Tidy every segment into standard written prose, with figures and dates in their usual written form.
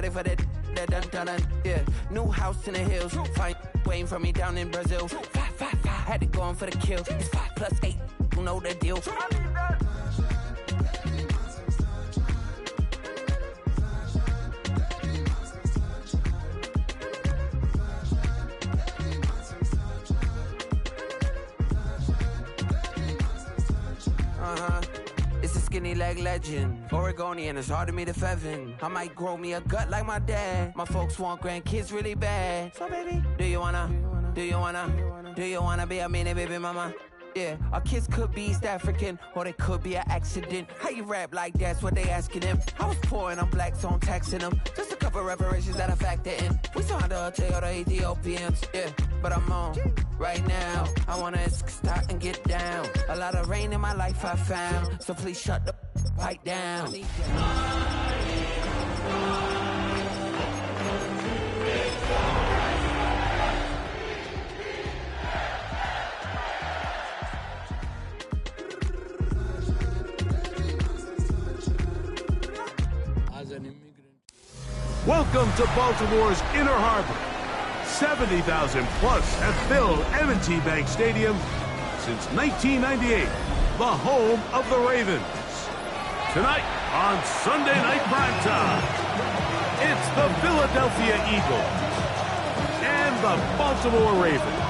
ready for that dun. Yeah, new house in the hills. Fine, waiting for me down in Brazil. 5, had to go on for the kill. It's 5 plus 8, you know the deal. It's a skinny leg legend. Oregonian, it's hard to meet a Fevin. I might grow me a gut like my dad. My folks want grandkids really bad. So baby, do you wanna be a mini baby mama? Yeah, our kids could be East African, or they could be an accident. How you rap like that's what they asking him? I was poor and I'm black, so I'm taxing them. Just a couple reparations that I factor in. We saw the other Ethiopians, yeah, but I'm on right now. I wanna start and get down. A lot of rain in my life I found, so please shut the right down. Welcome to Baltimore's Inner Harbor. 70,000 plus have filled M&T Bank Stadium since 1998, the home of the Ravens. Tonight on Sunday Night Primetime, it's the Philadelphia Eagles and the Baltimore Ravens.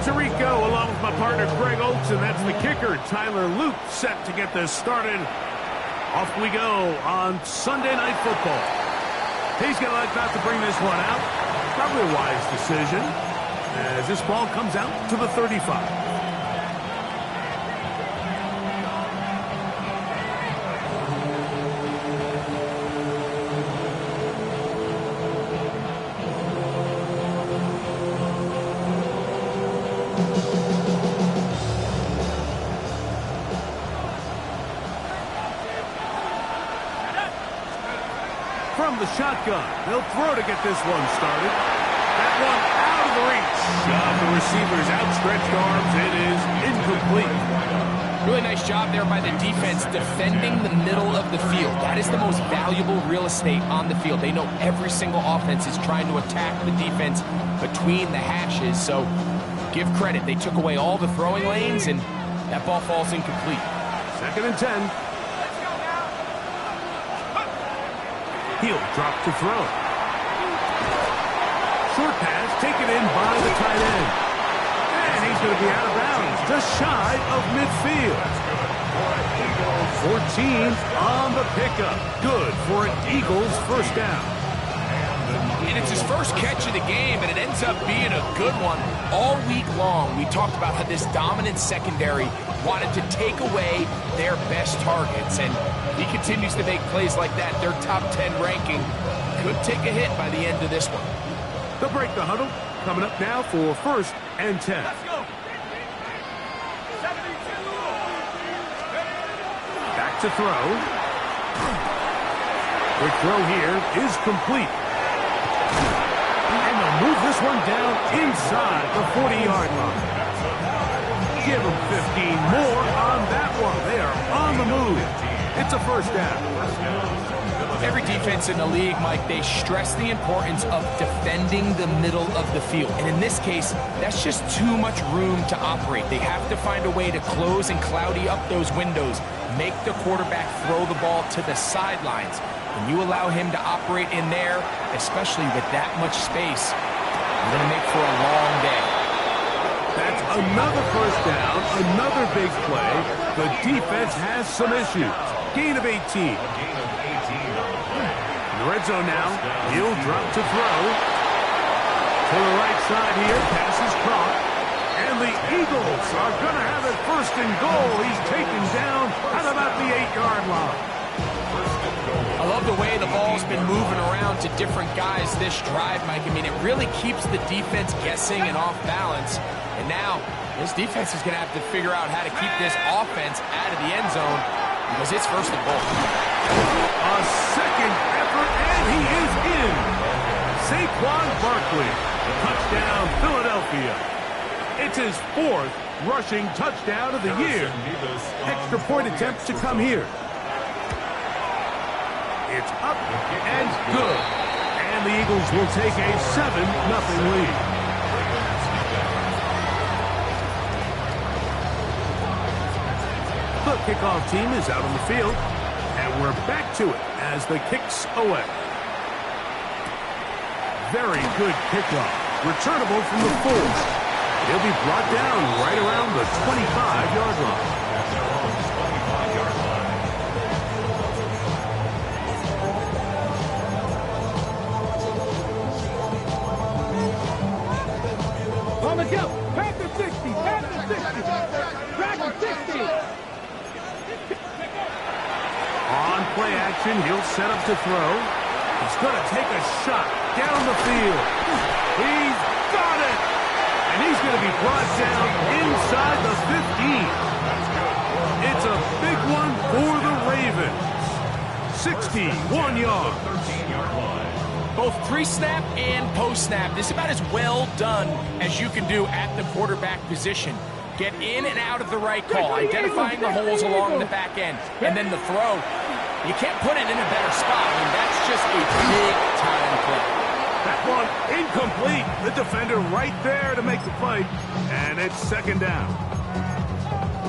Tirico, along with my partner Greg Olson. That's the kicker, Tyler Luke, set to get this started. Off we go on Sunday Night Football. He's going to like not to bring this one out. Probably a wise decision, as this ball comes out to the 35. From the shotgun, they'll throw to get this one started. That one out of the reach of the receiver's outstretched arms. It is incomplete. Really nice job there by the defense defending the middle of the field. That is the most valuable real estate on the field. They know every single offense is trying to attack the defense between the hashes. So give credit. They took away all the throwing lanes, and that ball falls incomplete. 2nd and 10. He'll drop to throw. Short pass taken in by the tight end. And he's going to be out of bounds, just shy of midfield. 14 on the pickup. Good for an Eagles first down. And it's his first catch of the game, and it ends up being a good one. All week long, we talked about how this dominant secondary wanted to take away their best targets, and he continues to make plays like that. Their top 10 ranking could take a hit by the end of this one. They'll break the huddle. Coming up now for 1st and 10. Let's go. 72. Back to throw. The throw here is complete. And they'll move this one down inside the 40-yard line. Give them 15 more on that one. They are on the move. It's a first down. Every defense in the league, Mike, they stress the importance of defending the middle of the field. And in this case, that's just too much room to operate. They have to find a way to close and cloudy up those windows, make the quarterback throw the ball to the sidelines. When you allow him to operate in there, especially with that much space, you're going to make for a long day. That's another first down, another big play. The defense has some issues. Gain of 18. In the red zone now, he'll drop to throw. To the right side here, pass is caught. And the Eagles are going to have it 1st and goal. He's taken down at about the 8-yard line. I love the way the ball's been moving around to different guys this drive, Mike. I mean, it really keeps the defense guessing and off balance. And now This defense is going to have to figure out how to keep this offense out of the end zone because it's first and goal. A second effort, and he is in. Saquon Barkley, touchdown Philadelphia. It's his 4th rushing touchdown of the year. Extra point attempts to come here. It's up and good. And the Eagles will take a 7-0 lead. The kickoff team is out on the field, and we're back to it as the kick's away. Very good kickoff. Returnable from the 4. He'll be brought down right around the 25-yard line. On the go. Panther 60. Panther 60. Dragon 60. On play action, he'll set up to throw. He's going to take a shot down the field. He's got it! And he's going to be brought down inside the 15. It's a big one for the Ravens. 61 yards. Both pre-snap and post-snap. This is about as well done as you can do at the quarterback position. Get in and out of the right call, identifying the holes along the back end, and then the throw. You can't put it in a better spot. I mean, that's just a big-time play. That one incomplete. The defender right there to make the play, and it's second down.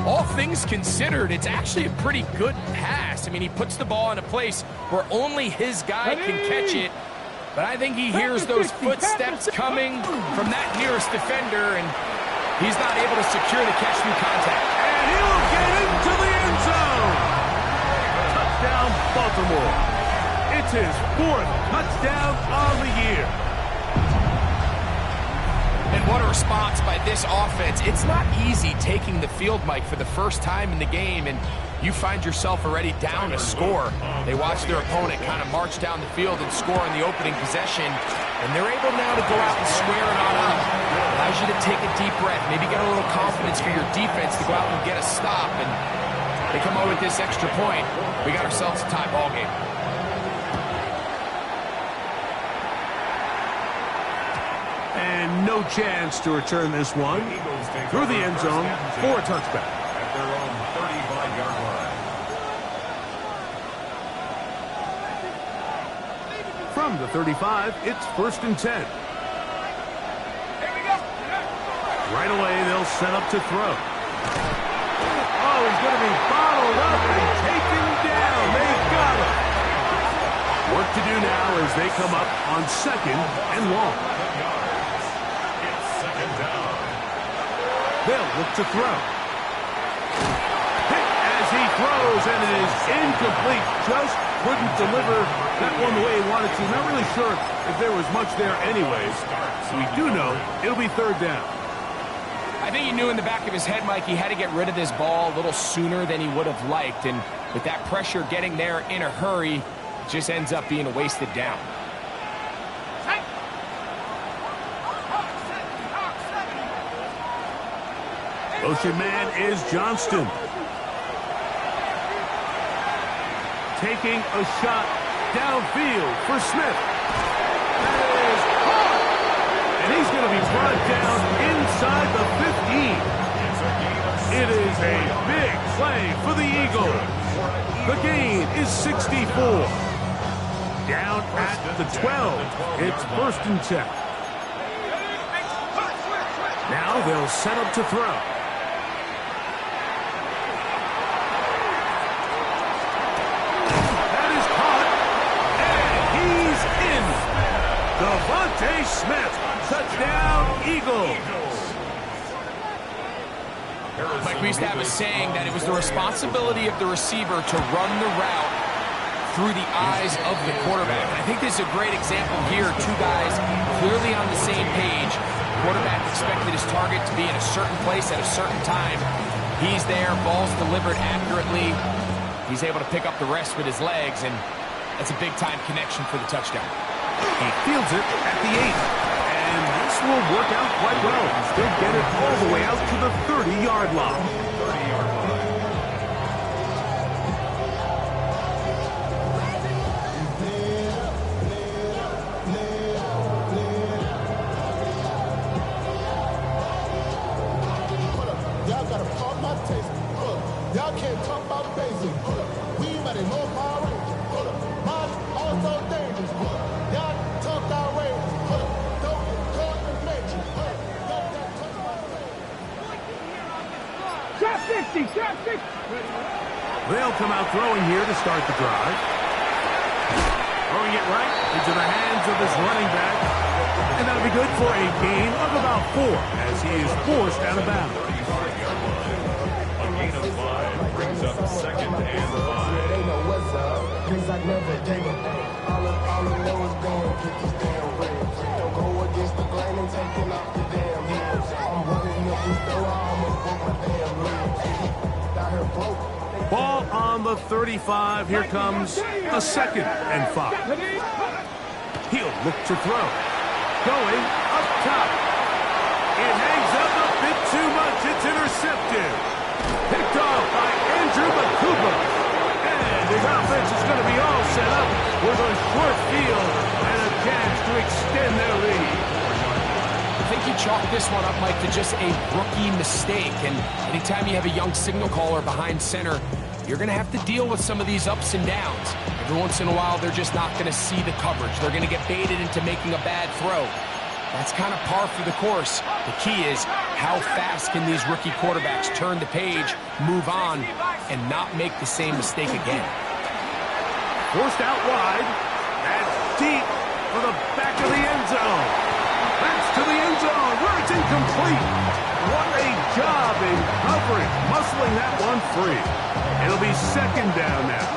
All things considered, it's actually a pretty good pass. I mean, he puts the ball in a place where only his guy can catch it. But I think he hears those footsteps coming from that nearest defender, and he's not able to secure the catch through contact. And he'll get into the end zone. Touchdown, Baltimore. It's his 4th touchdown of the year. And what a response by this offense. It's not easy taking the field, Mike, for the first time in the game, and you find yourself already down a score. They watch their opponent kind of march down the field and score in the opening possession, and they're able now to go out and square it on up. Allows you to take a deep breath, maybe get a little confidence for your defense to go out and get a stop, and they come out with this extra point. We got ourselves a tie ball game. And no chance to return this one through the end zone for a touchback. At their own 35-yard line. From the 35, it's 1st and 10. Right away, they'll set up to throw. Oh, he's going to be bottled up and taken down. They got him. Work to do now as they come up on 2nd and long. It's second down. They'll look to throw. Hit as he throws, and it is incomplete. Just couldn't deliver that one the way he wanted to. Not really sure if there was much there anyways. We do know it'll be 3rd down. I think he knew in the back of his head, Mike, he had to get rid of this ball a little sooner than he would have liked. And with that pressure getting there in a hurry, it just ends up being a wasted down. Motion man is Johnston. Taking a shot downfield for Smith. That is caught. And he's going to be brought down inside the 15. It is a big play for the Eagles. The gain is 64. Down at the 12. It's 1st and 10. Now they'll set up to throw. That is caught. And he's in. Devontae Smith. Touchdown, Eagles. Mike, we used to have a saying that it was the responsibility of the receiver to run the route through the eyes of the quarterback. And I think this is a great example here. Two guys clearly on the same page. Quarterback expected his target to be in a certain place at a certain time. He's there, ball's delivered accurately. He's able to pick up the rest with his legs, and that's a big-time connection for the touchdown. He fields it at the 8. And this This will work out quite well. Still get it all the way out to the 30-yard line. 30-yard line. Y'all gotta pump my taste. Y'all can't talk about basic. We mighty more Power Rangers. Mine also dangerous. Y'all talk outrageous. Don't get caught in nature. Y'all gotta talk about basic. Shot 60, shot 60. They'll come out throwing here to start the drive. Throwing it right into the hands of his running back. And that'll be good for a gain of about 4 as he is forced out of bounds. 35-yard line. A gain of 5 brings up second and 5. They know what's up, 'cause I never gave a damn. All I know is going get these damn ribs. Don't go against the grain and taking off the damn heels. I'm running up this door, I almost broke my damn ribs. Got her broke. Ball on the 35. Here comes a second and 5. He'll look to throw. Going up top. It hangs up a bit too much. It's intercepted. Picked off by Andrew Makuba. And his offense is going to be all set up with a short field and a chance to extend their lead. I think you chalk this one up, Mike, to just a rookie mistake. And anytime you have a young signal caller behind center, you're going to have to deal with some of these ups and downs. Every once in a while, they're just not going to see the coverage. They're going to get baited into making a bad throw. That's kind of par for the course. The key is how fast can these rookie quarterbacks turn the page, move on, and not make the same mistake again. Forced out wide. That's deep for the back of the end zone. That's to the end zone where it's incomplete. What a job in covering, muscling that one free. It'll be second down now.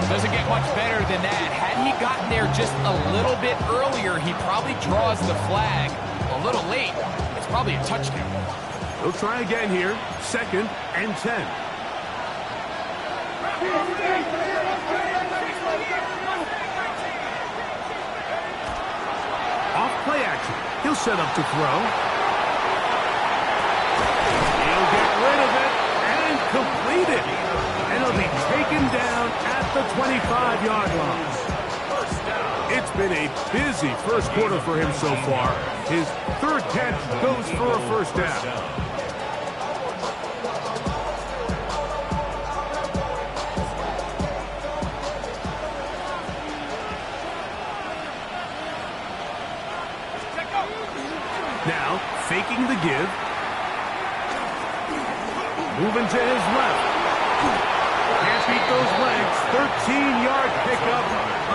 Doesn't get much better than that. Had he gotten there just a little bit earlier, he probably draws the flag a little late. It's probably a touchdown. He'll try again here. Second and 10. Off play action. He'll set up to throw. He'll get rid of it and complete it. And he'll be taken down at the 25-yard line. It's been a busy first quarter for him so far. His third catch goes for a first down. Now, faking the give. Moving to his left. Can't beat those legs. 13-yard pickup.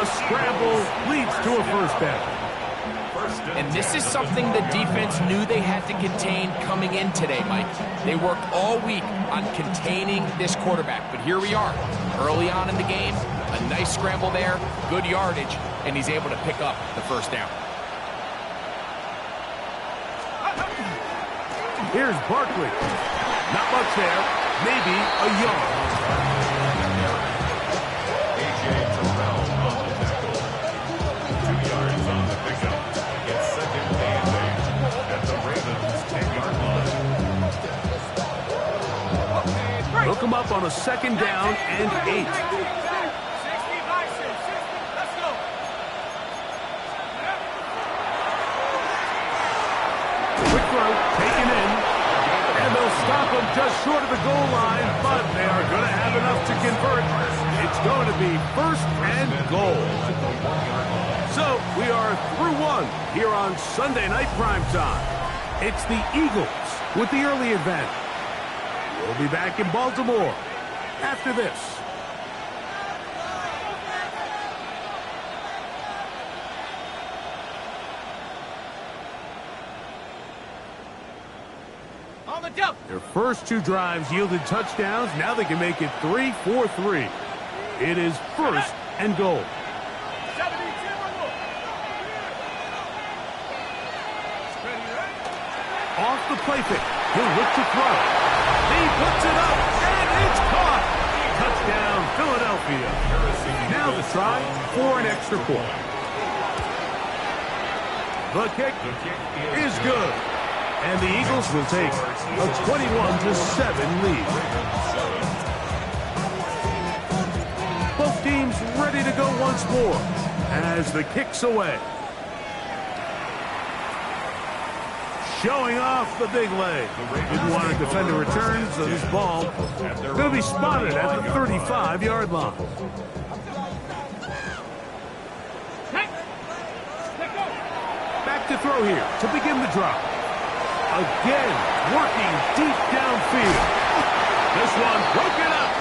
A scramble leads to a first down. And this is something the defense knew they had to contain coming in today, Mike. They worked all week on containing this quarterback. But here we are, early on in the game. A nice scramble there, good yardage, and he's able to pick up the first down. Here's Barkley. Not much there. Maybe a yard. A.J. Terrell on the tackle. 2 yards on the pickup. It's second and 8 at the Ravens' 10-yard line. Hook him up on a second down and 8. Quick throw, taken in. And they'll stop him just short of the goal line, but they are going to have enough to convert. It's going to be first and goal. So we are through one here on Sunday Night Primetime. It's the Eagles with the early advantage. We'll be back in Baltimore after this. Their first 2 drives yielded touchdowns. Now they can make it 3-4-3. It is first and goal. Off the play pick. He'll look to throw. He puts it up, and it's caught. Touchdown, Philadelphia. Now the try for an extra point. The kick is good. And the Eagles will take a 21-7 lead. Both teams ready to go once more as the kick's away. Showing off the big leg. Didn't want to defend a return, so this ball going to be spotted at the 35-yard line. Back to throw here to begin the drop. Again, working deep downfield. This one broken up.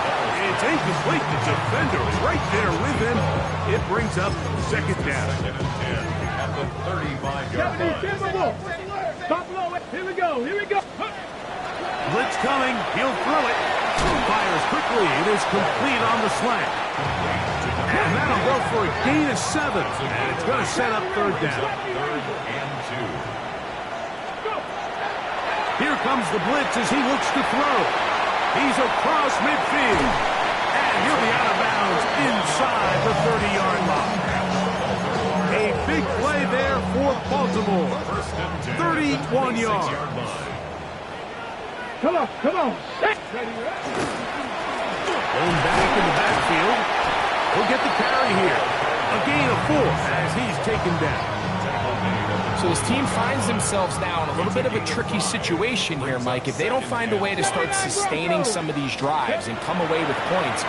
It's incomplete. The defender right there with him. It brings up second down. Second and 10 at the 35-yard line. Stop low. Here we go. Here we go. Blitz coming. He'll throw it. Fires quickly. It is complete on the slant. And that'll go for a gain of 7. And it's going to set up third down. Third and 2. Here comes the blitz as he looks to throw. He's across midfield. And he'll be out of bounds inside the 30-yard line. A big play there for Baltimore. 31 yards. Come on. Come on. Going back in the backfield. He'll get the carry here. A gain of 4 as he's taken down. So this team finds themselves now in a little bit of a tricky situation here, Mike. If they don't find a way to start sustaining some of these drives and come away with points,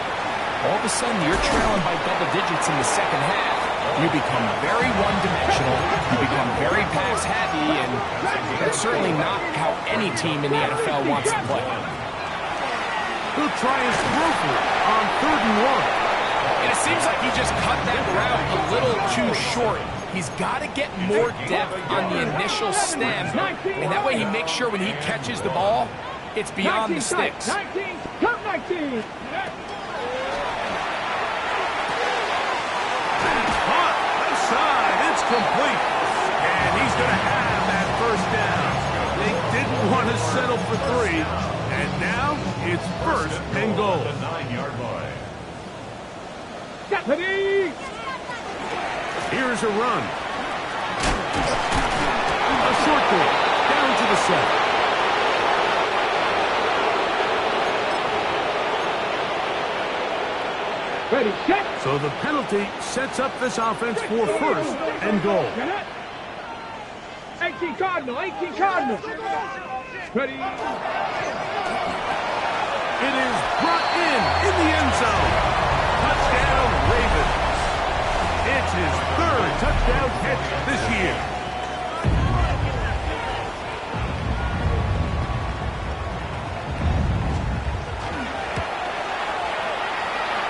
all of a sudden you're trailing by double digits in the second half. You become very one-dimensional, you become very pass-heavy, and that's certainly not how any team in the NFL wants to play. He'll try his throw for it on 3rd and 1. And it seems like he just cut that route a little too short. He's got to get more depth on the initial stem, and that way he makes sure when he catches the ball, it's beyond the sticks. 19, come 19. Caught left side. It's complete. And he's going to have that first down. They didn't want to settle for 3. And now it's 1st and goal. The 9-yard line. Stephanie! Here's a run. A short goal. Down to the 7. Ready, set. So the penalty sets up this offense for 1st and goal. 18 Cardinal, 18 Cardinal. Ready. It is brought in the end zone. Touchdown, Ravens. It's his 3rd touchdown catch this year.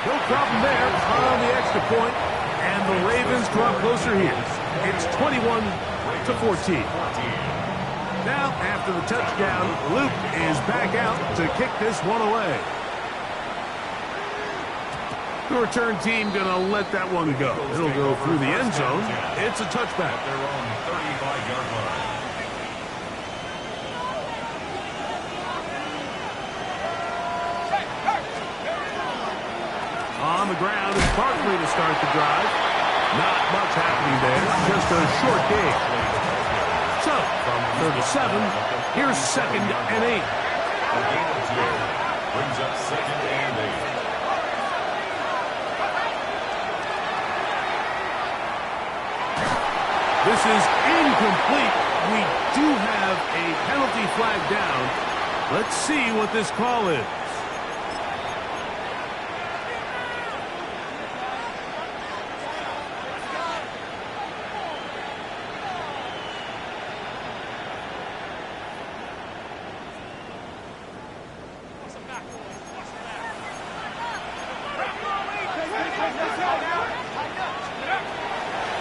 No problem there on the extra point, and the Ravens draw closer here. It's 21-14. Now, after the touchdown, Luke is back out to kick this one away. The return team going to let that one go. It'll go through the end zone. It's a touchback. Their own 35-yard line. On the ground is Barkley to start the drive. Not much happening there. Just a short game. So, from 37, here's 2nd and 8. A gain of 2 brings up 2nd and 8. This is incomplete. We do have a penalty flag down. Let's see what this call is.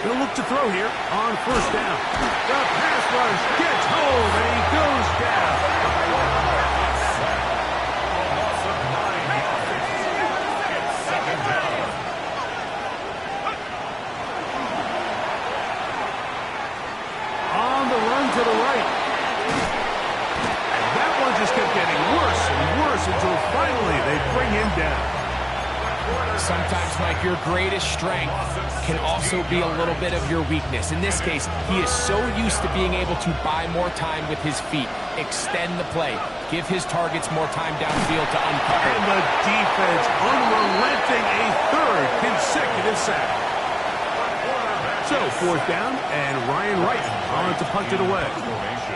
He'll look to throw here on 1st down. The pass rush gets home, and he goes down. Loss of 9 yards. It's 2nd down. On the run to the right. That one just kept getting worse and worse until finally they bring him down. Sometimes, Mike, your greatest strength can also be a little bit of your weakness. In this case, he is so used to being able to buy more time with his feet, extend the play, give his targets more time downfield to uncover. And the defense unrelenting, a third consecutive sack. So, fourth down, and Ryan Wright on to punt it away,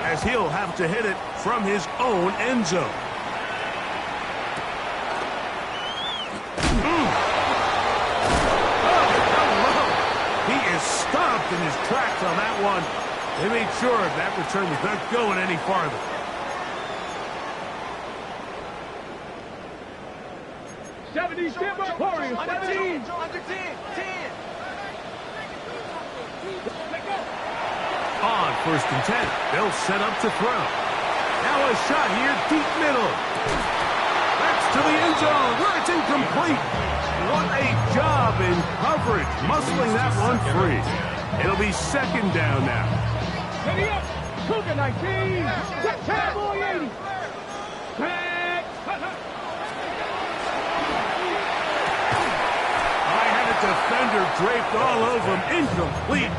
as he'll have to hit it from his own end zone. Stopped in his tracks on that one. They made sure that return was not going any farther. On first and 10, they'll set up to throw. Now a shot here, deep middle. That's to the end zone, where it's incomplete. What a job in coverage, muscling that one free. It'll be second down now. Ready up. Cougar 19. Cowboy 80. I had a defender draped all over him. Incomplete.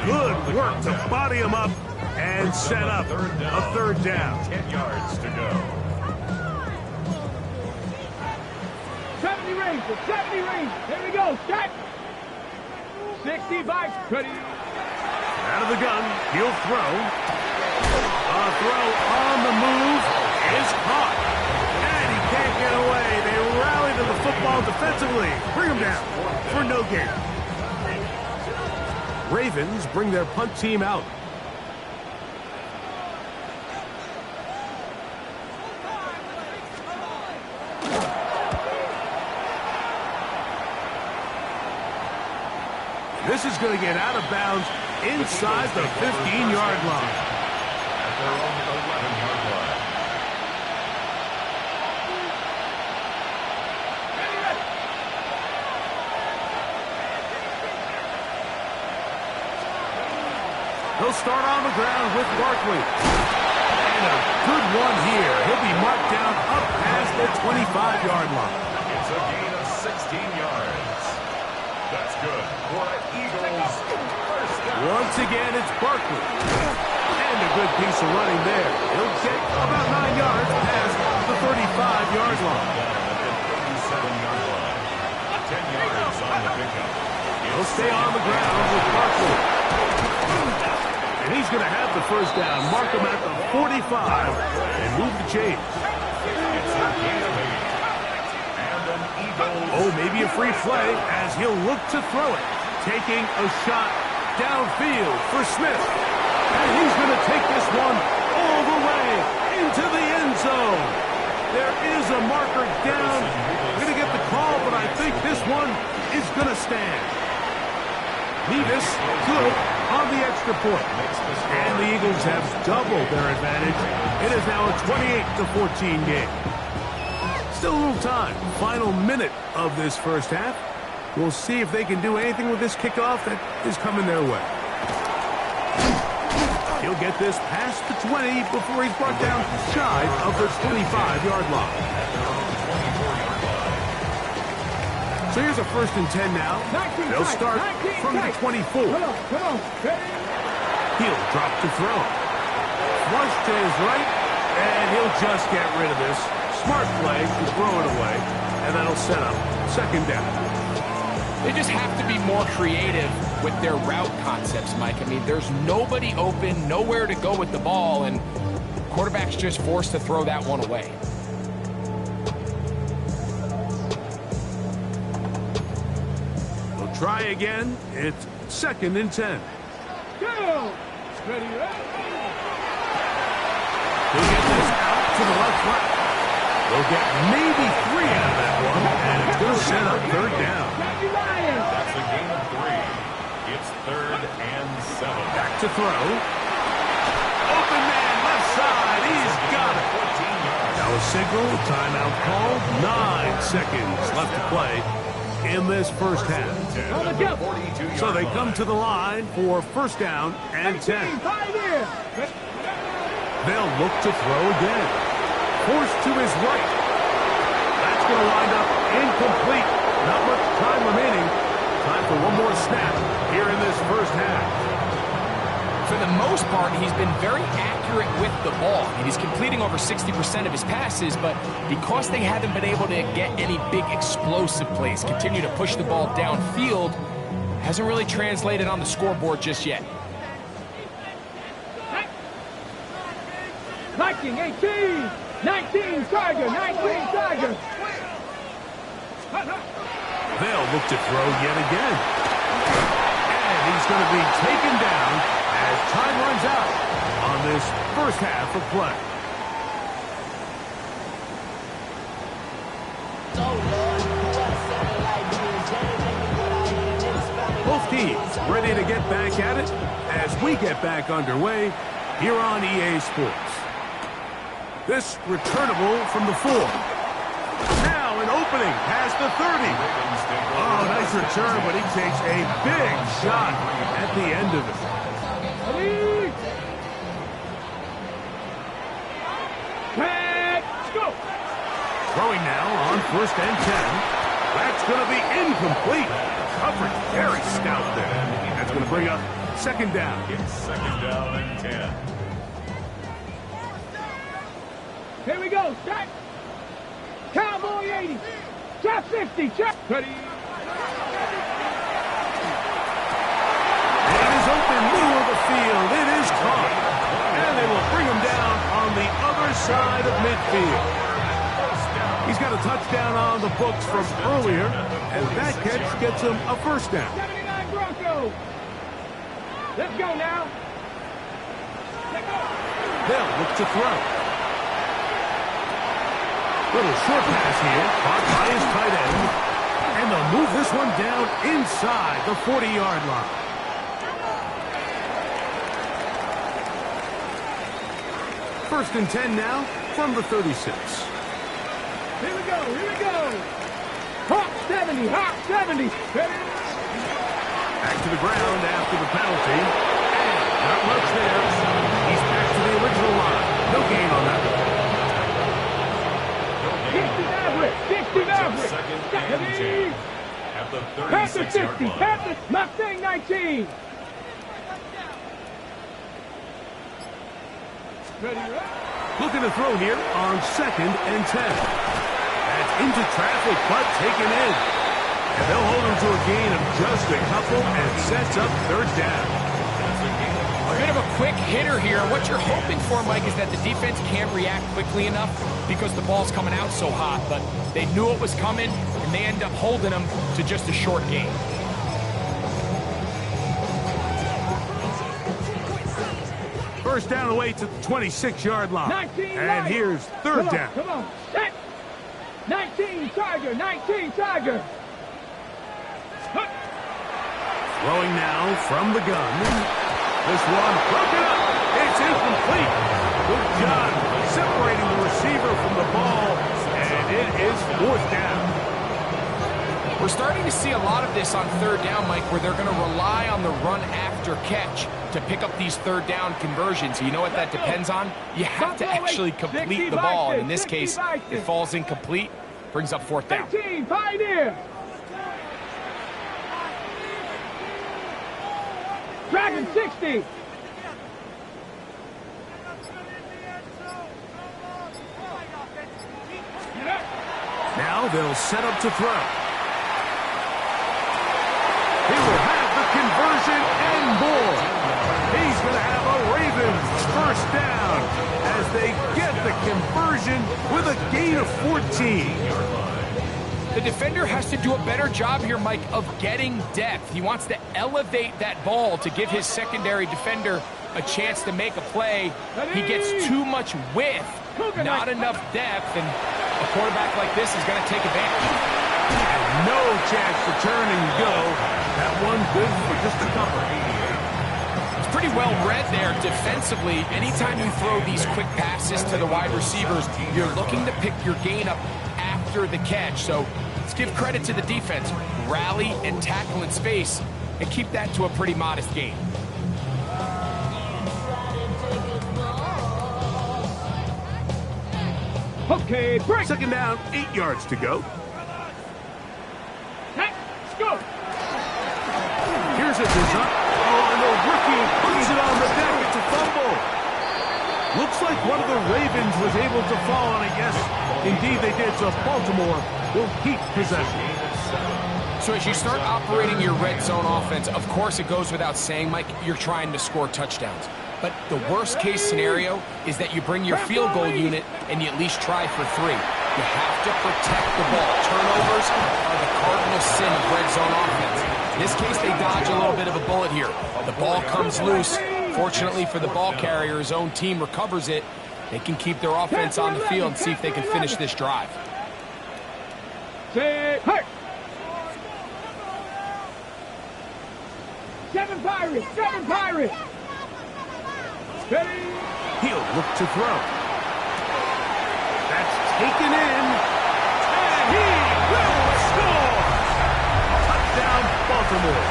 Good work to body him up and set up a third down. 10 yards to go. 70 range. 70 range. Here we go. Start. 65. Ready. Out of the gun, he'll throw. A throw on the move is caught. And he can't get away. They rally to the football defensively. Bring him down for no gain. Ravens bring their punt team out. This is going to get out of bounds inside the 15-yard line. At their own 11-yard line. They'll start on the ground with Barkley. And a good one here. He'll be marked down up past the 25-yard line. It's a gain of 16 yards. That's good for an Eagles first down. Once again, it's Barkley. And a good piece of running there. He'll get about 9 yards past the 35-yard line. At the 37-yard line. 10 yards on the pickup. He'll stay on the ground with Barkley. And he's going to have the first down. Mark him at the 45 and move the chains. It's a gain of 8. And an Eagles. Oh, maybe a free play as he'll look to throw it. Taking a shot downfield for Smith. And he's going to take this one all the way into the end zone. There is a marker down. We're going to get the call, but I think this one is going to stand. Nevis good on the extra point. And the Eagles have doubled their advantage. It is now a 28-14 game. Still a little time. Final minute of this first half. We'll see if they can do anything with this kickoff that is coming their way. He'll get this past the 20 before he's brought down shy of the 25-yard line. So here's a first and 10 now. They'll start from the 24. Come on. He'll drop to throw. Flush to his right, and he'll just get rid of this. Smart play to throw it away, and that'll set up second down. They just have to be more creative with their route concepts, Mike. I mean, there's nobody open, nowhere to go with the ball, and quarterback's just forced to throw that one away. We'll try again. It's second and 10. Go! Ready, He'll get this out to the left flank. They'll get maybe 3 out of that one, and it's going to set up third down. That's a gain of 3. It's third and 7. Back to throw. Open man, left side. He's got it. 14 yards. Now a signal, timeout called. 9 seconds left to play in this first half. So they come to the line for first down and 10. They'll look to throw again. Forced to his right. That's going to wind up incomplete. Not snap here in this first half. For the most part, he's been very accurate with the ball. I mean, he's completing over 60% of his passes, but because they haven't been able to get any big explosive plays, continue to push the ball downfield, hasn't really translated on the scoreboard just yet. 19, 18, 19, Tiger, 19, Tiger. They'll look to throw yet again. And he's going to be taken down as time runs out on this first half of play. Both teams ready to get back at it as we get back underway here on EA Sports. This returnable from the 4. Now an opening past the 30. Oh, nice return, but he takes a big shot at the end of it. Let's go. Throwing now on 1st and 10. That's going to be incomplete. Coverage very stout there. That's going to bring up 2nd down. It's 2nd down and 10. Here we go. Check. Cowboy 80. Check 50. Check. Ready. It is open, middle of the field. It is caught. And they will bring him down on the other side of midfield. He's got a touchdown on the books from earlier, and that catch gets him a 1st down. 79 Broncos. Let's go now. Let's go. They'll look to throw. Little short pass here, caught by his tight end. And they'll move this one down inside the 40-yard line. First and 10 now from the 36. Here we go. Here we go. Hop 70. Hop 70. Back to the ground after the penalty. And not much there. He's back to the original line. No gain on that one. 60 average. 60 average. 2nd and 10 at the Panther 36-yard 50. line. Panther Mustang 19. Ready, right? Looking to throw here on 2nd and 10. That's into traffic, but taken in. And they'll hold him to a gain of just a couple and sets up 3rd down. A bit of a quick hitter here. What you're hoping for, Mike, is that the defense can't react quickly enough because the ball's coming out so hot. But they knew it was coming, and they end up holding them to just a short gain. First down away to the 26-yard line. 19 And here's 3rd down. Come on. Set. 19 Tiger. 19 Tiger. Throwing now from the gun. This one broken up. It's incomplete. Good job separating the receiver from the ball. And it is 4th down. We're starting to see a lot of this on 3rd down, Mike, where they're going to rely on the run after catch to pick up these 3rd down conversions. You know what that depends on? You have to actually complete the ball. And in this case, it falls incomplete, brings up 4th down. 18 Pioneer. Dragon 60. Now they'll set up to throw. He will have the conversion and more. He's going to have a Ravens 1st down as they get the conversion with a gain of 14. The defender has to do a better job here, Mike, of getting depth. He wants to elevate that ball to give his secondary defender a chance to make a play. He gets too much width, not enough depth, and a quarterback like this is going to take advantage. And no chance to turn and go. That one good for just a couple. It's pretty well read there defensively. Anytime you throw these quick passes to the wide receivers, you're looking to pick your gain up after the catch. So let's give credit to the defense. Rally and tackle in space and keep that to a pretty modest gain. Okay, break. 2nd down, 8 yards to go. Let's go. This is up. Oh, and the rookie puts it on the deck. It's a fumble. Looks like one of the Ravens was able to fall on it. Yes, indeed they did. So Baltimore will keep possession. So as you start operating your red zone offense, of course it goes without saying, Mike, you're trying to score touchdowns. But the worst case scenario is that you bring your field goal unit and you at least try for 3. You have to protect the ball. Turnovers are the cardinal sin of red zone offense. In this case, they dodge a little bit of a bullet here. The ball comes loose. Fortunately for the ball carrier, his own team recovers it. They can keep their offense on the field and see if they can finish this drive. Hey! 7 Pirates! 7 Pirates! Ready? He'll look to throw. That's taken in. And he will score! Touchdown, Baltimore.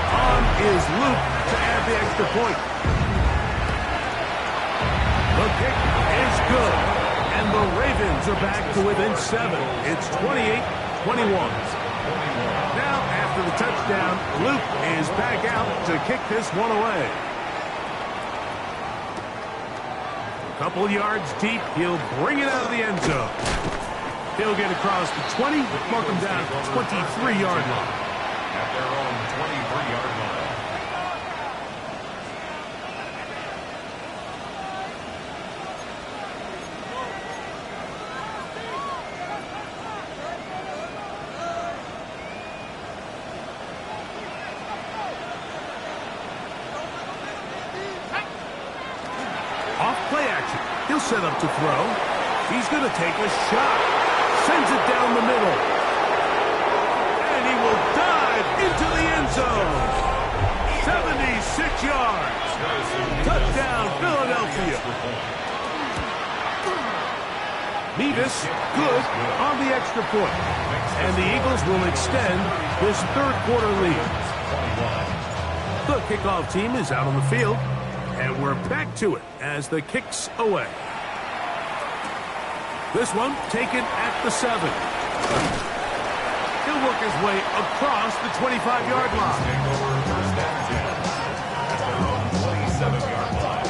On is Luke to add the extra point. The kick is good. And the Ravens are back to within 7. It's 28-21. Now, after the touchdown, Luke is back out to kick this one away. A couple yards deep, he'll bring it out of the end zone. He'll get across the 20, mark him down at the 23-yard line. At their own 23-yard line. Set up to throw. He's going to take a shot. Sends it down the middle. And he will dive into the end zone. 76 yards. Touchdown, Philadelphia. Mevis, good on the extra point. And the Eagles will extend this third-quarter lead. The kickoff team is out on the field. And we're back to it as the kick's away. This one taken at the 7. He'll work his way across the 25-yard line. Take over first down 10 at their own 27-yard line.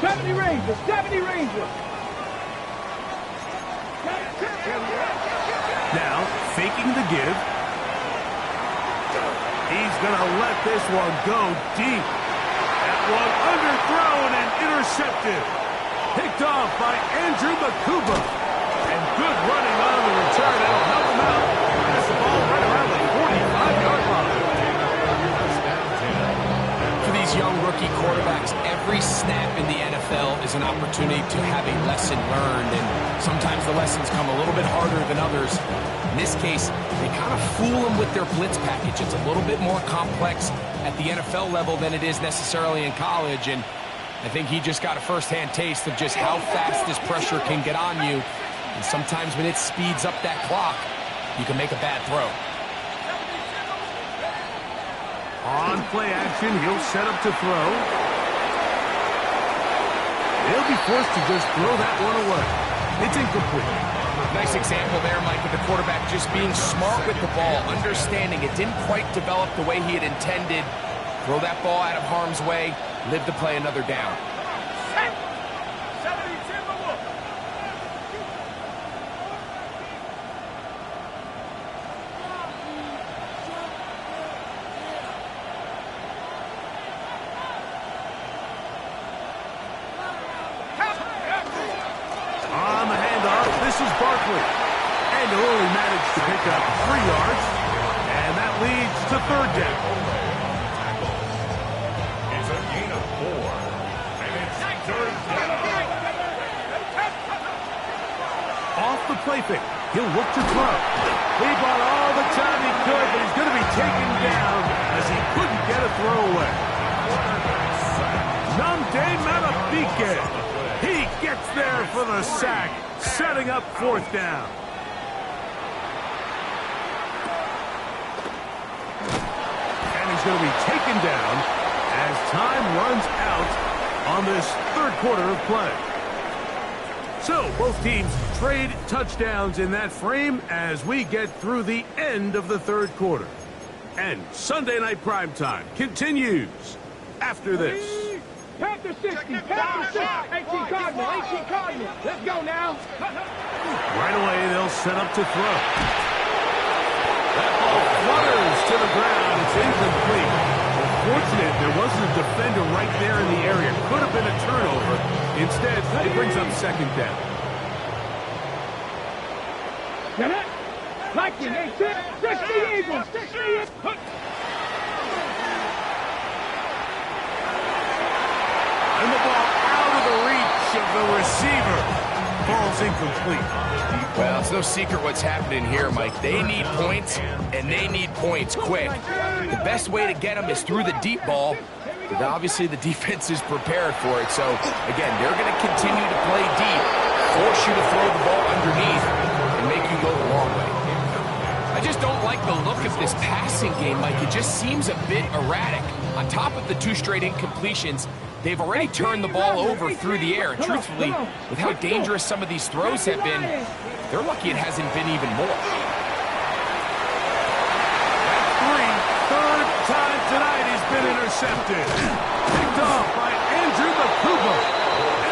70 Rangers! 70 Rangers! Now, faking the give. He's going to let this one go deep. That one underthrown and intercepted. Picked off by Andrew Makuba. And good running on the return. That'll help him out. That's the ball right around the 45-yard line. For these young rookie quarterbacks, every snap in the NFL is an opportunity to have a lesson learned. And sometimes the lessons come a little bit harder than others. In this case, they kind of fool them with their blitz package. It's a little bit more complex at the NFL level than it is necessarily in college. And I think he just got a first-hand taste of just how fast this pressure can get on you. And sometimes when it speeds up that clock, you can make a bad throw. On play action, he'll set up to throw. He'll be forced to just throw that one away. It's incomplete. Nice example there, Mike, of the quarterback just being smart with the ball, understanding it didn't quite develop the way he had intended. Throw that ball out of harm's way, live to play another down. On the handoff, this is Barkley. And he'll only manage to pick up 3 yards. And that leads to third down. It's a gain of 4. And it's third down. Off the play fake. He'll look to throw. He bought all the time he could, but he's going to be taken down as he couldn't get a throw away. Namde Matabike. He gets there for the sack, setting up fourth down. And he's going to be taken down as time runs out on this third quarter of play. So both teams trade touchdowns in that frame as we get through the end of the third quarter. And Sunday Night Primetime continues after this. Panther 60, Panther 60, 18 Cardinal, 18 Cardinal. Let's go now. Right away, they'll set up to throw. That ball flutters to the ground. It's incomplete. Fortunate there wasn't a defender right there in the area. Could have been a turnover. Instead, it brings up second down. Get it? Lightning, 18, 60 Eagles, 60 Eagles. And the ball out of the reach of the receiver. Ball's incomplete. Well, it's no secret what's happening here, Mike. They need points, and they need points quick. The best way to get them is through the deep ball, but obviously the defense is prepared for it. So, again, they're going to continue to play deep, force you to throw the ball underneath, and make you go the long way. I just don't like the look of this passing game, Mike. It just seems a bit erratic. On top of the 2 straight incompletions, they've already turned the ball over through the air. And truthfully, with how dangerous some of these throws have been, they're lucky it hasn't been even more. Third time tonight he's been intercepted. Picked off by Andrew Bakuba.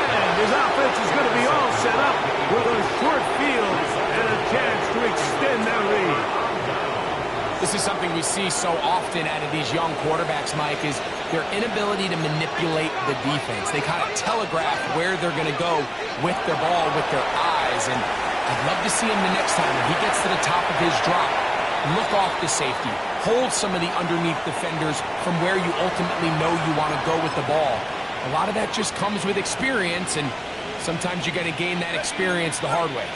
And his offense is going to be all set up with a short field and a chance to extend their lead. This is something we see so often out of these young quarterbacks, Mike, is their inability to manipulate the defense. They kind of telegraph where they're going to go with their ball, with their eyes. And I'd love to see him the next time when he gets to the top of his drop. Look off the safety. Hold some of the underneath defenders from where you ultimately know you want to go with the ball. A lot of that just comes with experience, and sometimes you're going to gain that experience the hard way.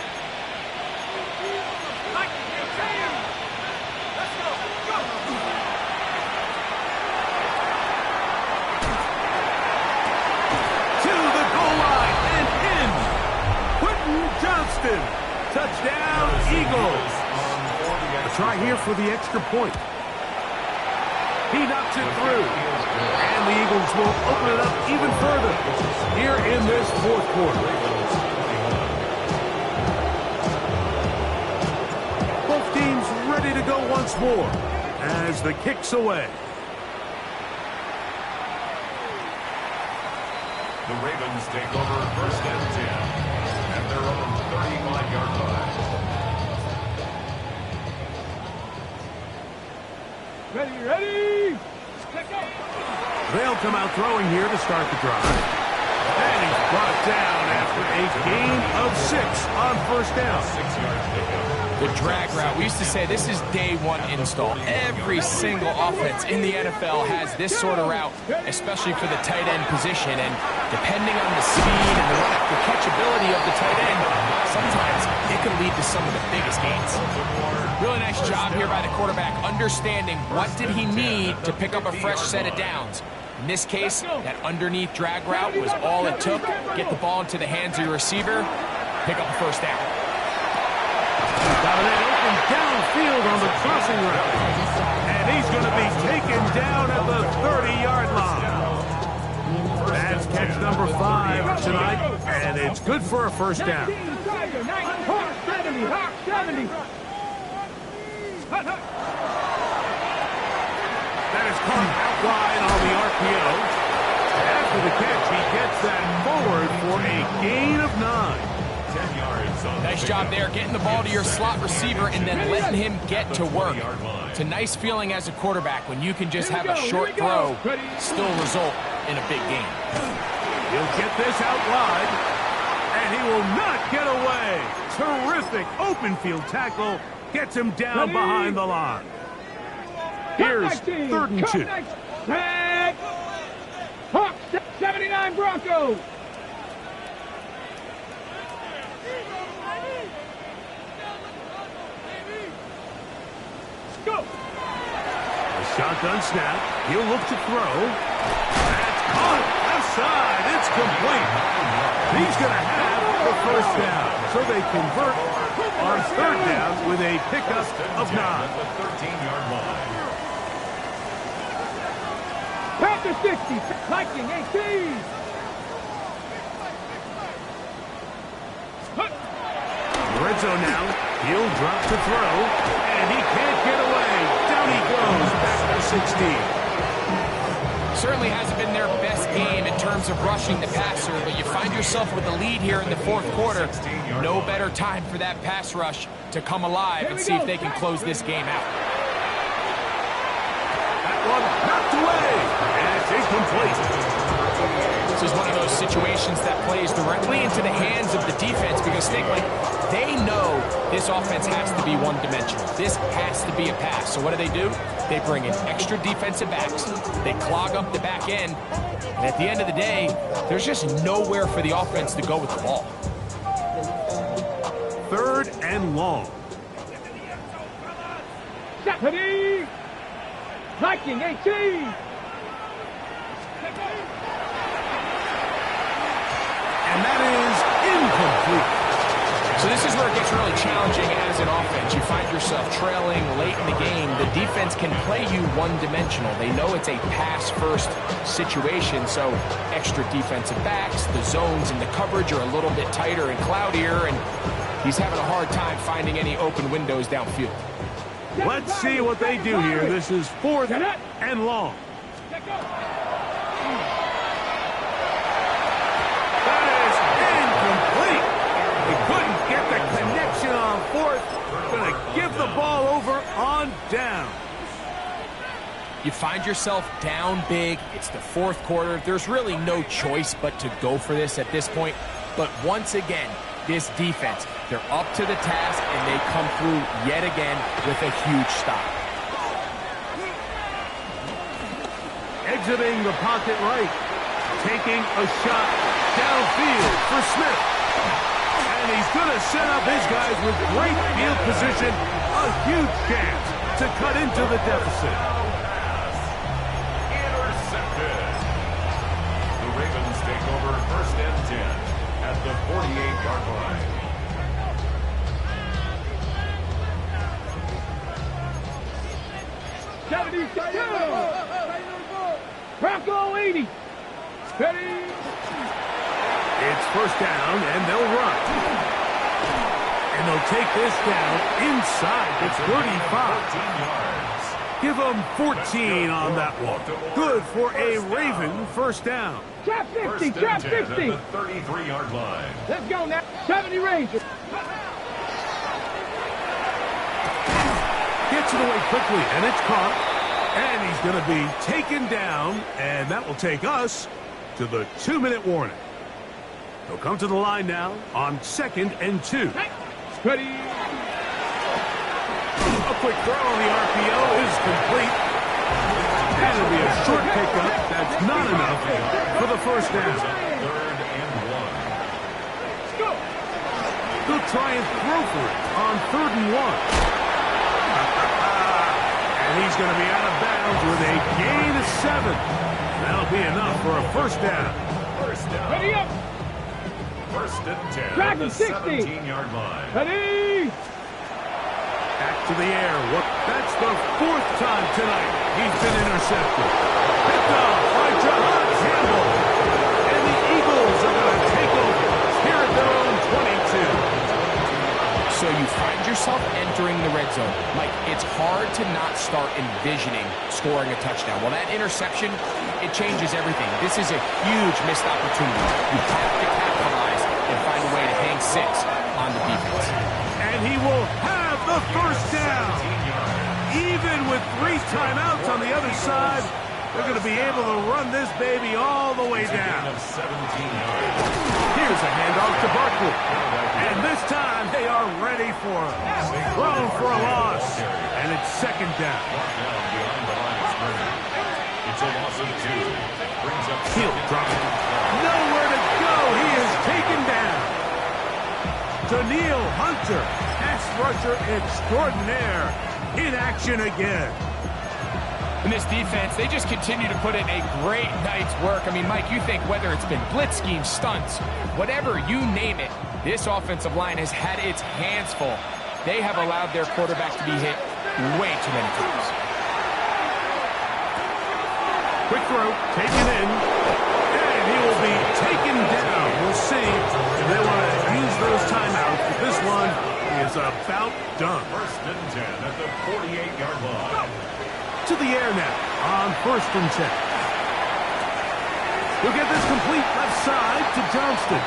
Touchdown, Eagles. A try here for the extra point. He knocks it through. And the Eagles will open it up even further here in this fourth quarter. Both teams ready to go once more as the kick's away. The Ravens take over first and 10. At their own 35-yard line. Ready? They'll come out throwing here to start the drive. And he's brought down after a gain of 6 on first down. 6 yards pickup. The drag route. We used to say this is day 1 install. Every single offense in the NFL has this sort of route, especially for the tight end position. And depending on the speed and the run-after catchability of the tight end, sometimes it can lead to some of the biggest gains. Really nice job here by the quarterback, understanding what did he need to pick up a fresh set of downs. In this case, that underneath drag route was all it took. Get the ball into the hands of your receiver, pick up a first down. Got an open downfield on the crossing route. And he's going to be taken down at the 30-yard line. That's catch number 5 tonight, and it's good for a first down. 70. That is caught out wide on the RPO. After the catch, he gets that forward for a gain of 9. 10 yards on Nice job there, getting the ball to your slot receiver and then letting him get to work. It's a nice feeling as a quarterback when you can just have a short throw still result in a big gain. He'll get this out wide, and he will not get away. Terrific open field tackle. Gets him down behind the line. Here's 3rd and 2. Hawks, 79 Broncos. Go. A shotgun snap. He'll look to throw. That's caught. Left side. It's complete. He's going to have the first down. So they convert on 3rd down with a pickup of 9. The 13-yard line. Panther 60, Viking 18. Red zone now. He'll drop to throw, and he can't get away. Down he goes. 16. Certainly hasn't been their best game in terms of rushing the passer, but you find yourself with a lead here in the fourth quarter. No better time for that pass rush to come alive and see if they can close this game out. That one knocked away, and it's incomplete. This is one of those situations that plays directly into the hands of the defense because they know this offense has to be one-dimensional. This has to be a pass. So what do? They bring in extra defensive backs. They clog up the back end. And at the end of the day, there's just nowhere for the offense to go with the ball. 3rd and long. Stephanie! Viking 18! And that is incomplete. So this is where it gets really challenging as an offense. You find yourself trailing late in the game. The defense can play you one-dimensional. They know it's a pass-first situation, so extra defensive backs, the zones and the coverage are a little bit tighter and cloudier, and he's having a hard time finding any open windows downfield. Let's see what they do here. This is 4th and long. That is incomplete. He couldn't get the connection on 4th. Going to give the ball over on down. You find yourself down big. It's the 4th quarter. There's really no choice but to go for this at this point. But once again, this defense, they're up to the task, and they come through yet again with a huge stop. Exiting the pocket right. Taking a shot downfield for Smith. And he's going to set up his guys with great field position. A huge chance to cut into the deficit. Intercepted. The Ravens take over 1st and 10 at the 48-yard line. Bronco 80. Ready. It's 1st down, and they'll run. And they'll take this down inside the 35. 14 yards. Give them 14 on that one. Good for a Raven 1st down. Trap 50, 1st and trap 10 50. at the 33-yard line. Let's go now. 70 Rangers. Gets it away quickly, and it's caught. And he's going to be taken down, and that will take us to the 2-minute warning. They'll come to the line now on 2nd and 2. Ready. A quick throw on the RPO is complete. And it'll be a short pickup. That's not enough for the 1st down. 3rd and 1. They'll try and throw for it on 3rd and 1. And he's going to be out of bounds with a gain of 7. That'll be enough for a 1st down. 1st down. Ready up. 1st and 10 Dragon at the 60. 17-yard line. Ready. Back to the air. That's the 4th time tonight he's been intercepted. Picked off by John Campbell. And the Eagles are going to take over here at their own 22. So you find yourself entering the red zone. Mike, it's hard to not start envisioning scoring a touchdown. Well, that interception, it changes everything. This is a huge missed opportunity. You have to capitalize and find a way to hang 6 on the defense. And he will have the 1st down. Even with 3 timeouts on the other side, they're going to be able to run this baby all the way down. Of 17 yards. Here's a handoff to Barkley. And this time they are ready for him. Thrown for a loss. And it's 2nd down. Down behind the line of scrimmage. It's a loss of 2. Brings up He'll drop it. Nowhere to go. He is taken down. Daniil Hunter, pass rusher extraordinaire, in action again. And this defense, they just continue to put in a great night's work. I mean, Mike, you think whether it's been blitz schemes, stunts, whatever you name it, this offensive line has had its hands full. They have allowed their quarterback to be hit way too many times. Quick throw, taken in, and he will be taken down. We'll see if they want to use those timeouts, but this one is about done. 1st and 10 at the 48-yard line. To the air now on 1st and 10. He'll get this complete left side to Johnston.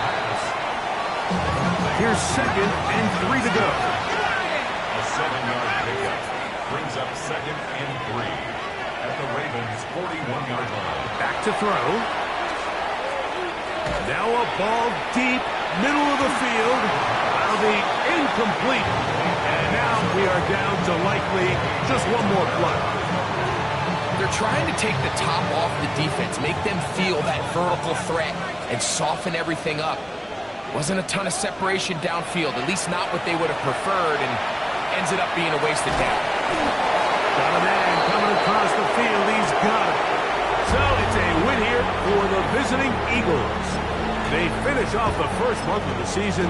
Here's 2nd and 3 to go. A 7-yard pickup brings up 2nd and 3 at the Ravens' 41-yard line. Back to throw. Now a ball deep, middle of the field. That'll be incomplete. And now we are down to likely just one more play. They're trying to take the top off the defense, make them feel that vertical threat, and soften everything up. Wasn't a ton of separation downfield, at least not what they would have preferred, and ends it up being a wasted down. Got a man coming across the field. He's got it. So it's a win here for the visiting Eagles. They finish off the first month of the season.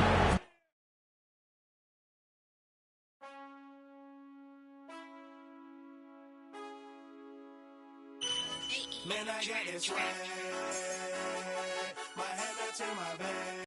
Man, I got this swag. My hand up to my back.